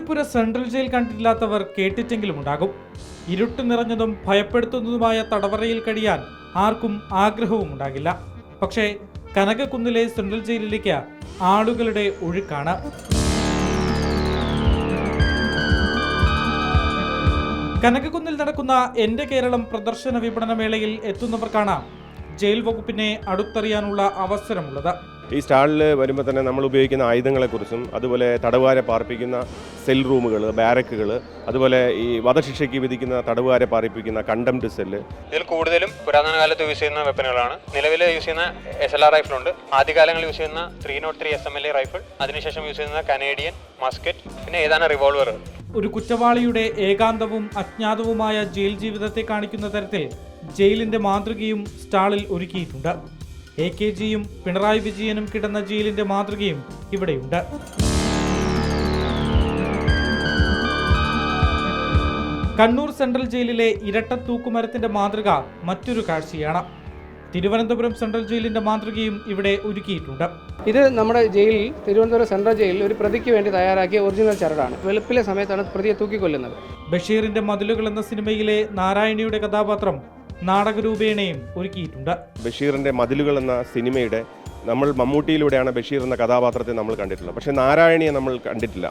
Poojappura central jail കണ്ടിട്ടില്ലാത്തവർ കേട്ടിട്ടെങ്കിലും ഉണ്ടാകും. ഇരുട്ട് നിറഞ്ഞതും ഭയപ്പെടുത്തുന്നതുമായ തടവറയിൽ കഴിയാൻ ആർക്കും ആഗ്രഹവും ഉണ്ടാകില്ല. പക്ഷേ കനകക്കുന്നിലെ സെൻട്രൽ ജയിലിലേക്ക് ആളുകളുടെ ഒഴുക്കാണ്. കനകക്കുന്നിൽ നടക്കുന്ന എൻ്റെ കേരളം പ്രദർശന വിപണന മേളയിൽ എത്തുന്നവർക്കാണ് ജയിൽ വകുപ്പിനെ അടുത്തറിയാനുള്ള അവസരമുള്ളത്. ഈ സ്റ്റാളിൽ വരുമ്പോൾ തന്നെ നമ്മൾ ഉപയോഗിക്കുന്ന ആയുധങ്ങളെക്കുറിച്ചും അതുപോലെ തടവുകാരെ പാർപ്പിക്കുന്ന സെൽ റൂമുകൾ, ബാരക്കുകൾ, അതുപോലെ ഈ വധശിക്ഷയ്ക്ക് വിധിക്കുന്ന തടവുകാരെ പാർപ്പിക്കുന്ന കണ്ടംപ്റ്റ് സെല്ല്. ഇതിൽ കൂടുതലും പുരാതന കാലത്ത് യൂസ് ചെയ്യുന്ന വെപ്പനുകളാണ്. നിലവിൽ യൂസ് ചെയ്യുന്ന SLR റൈഫിളുണ്ട്. ആദ്യകാലങ്ങളിൽ യൂസ് ചെയ്യുന്ന 303 SMLA റൈഫിൾ, അതിനുശേഷം യൂസ് ചെയ്യുന്ന കനേഡിയൻ മസ്കറ്റ്, പിന്നെ ഏതാനും റിവോൾവർ. ഒരു കുറ്റവാളിയുടെ ഏകാന്തവും അജ്ഞാതവുമായ ജയിൽ ജീവിതത്തെ കാണിക്കുന്ന തരത്തിൽ ജയിലിന്റെ മാതൃകയും സ്റ്റാളിൽ ഒരുക്കിയിട്ടുണ്ട്. AKGയും പിണറായി വിജയനും കിടന്ന ജയിലിന്റെ മാതൃകയും ഇവിടെയുണ്ട്. കണ്ണൂർ സെൻട്രൽ ജയിലിലെ ഇരട്ട തൂക്കുമരത്തിന്റെ മാതൃക മറ്റൊരു കാഴ്ചയാണ്. തിരുവനന്തപുരം സെൻട്രൽ ജയിലിന്റെ മാതൃകയും ഇവിടെ ഒരുക്കിയിട്ടുണ്ട്. ഇത് നമ്മുടെ ജയിലിൽ, തിരുവനന്തപുരം സെൻട്രൽ ജയിലിൽ ഒരു പ്രതിക്ക് വേണ്ടി തയ്യാറാക്കിയ ഒറിജിനൽ ചരടാണ്. വെളുപ്പിലെ സമയത്താണ് പ്രതിയെ തൂക്കിക്കൊല്ലുന്നത്. ബഷീറിന്റെ മതിലുകൾ എന്ന സിനിമയിലെ നാരായണിയുടെ കഥാപാത്രം നാടകരൂപേണയും ഒരുക്കിയിട്ടുണ്ട്. ബഷീറിൻ്റെ മതിലുകൾ എന്ന സിനിമയുടെ നമ്മൾ മമ്മൂട്ടിയിലൂടെയാണ് ബഷീർ എന്ന കഥാപാത്രത്തെ നമ്മൾ കണ്ടിട്ടുള്ളത്. പക്ഷേ നാരായണിയെ നമ്മൾ കണ്ടിട്ടില്ല.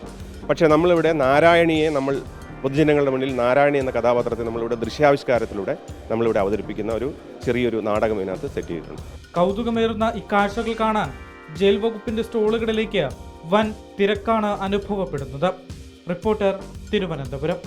പക്ഷേ നമ്മളിവിടെ നാരായണിയെ നമ്മൾ പൊതുജനങ്ങളുടെ മുന്നിൽ നാരായണി എന്ന കഥാപാത്രത്തെ നമ്മളിവിടെ ദൃശ്യാവിഷ്കാരത്തിലൂടെ നമ്മളിവിടെ അവതരിപ്പിക്കുന്ന ഒരു ചെറിയൊരു നാടകം ഇതിനകത്ത് സെറ്റ് ചെയ്തിട്ടുണ്ട്. കൗതുകമേറുന്ന ഇക്കാഴ്ചകൾ കാണാൻ ജയിൽ വകുപ്പിന്റെ സ്റ്റോളുകളിലേക്ക് വൻ തിരക്കാണ് അനുഭവപ്പെടുന്നത്. റിപ്പോർട്ടർ, തിരുവനന്തപുരം.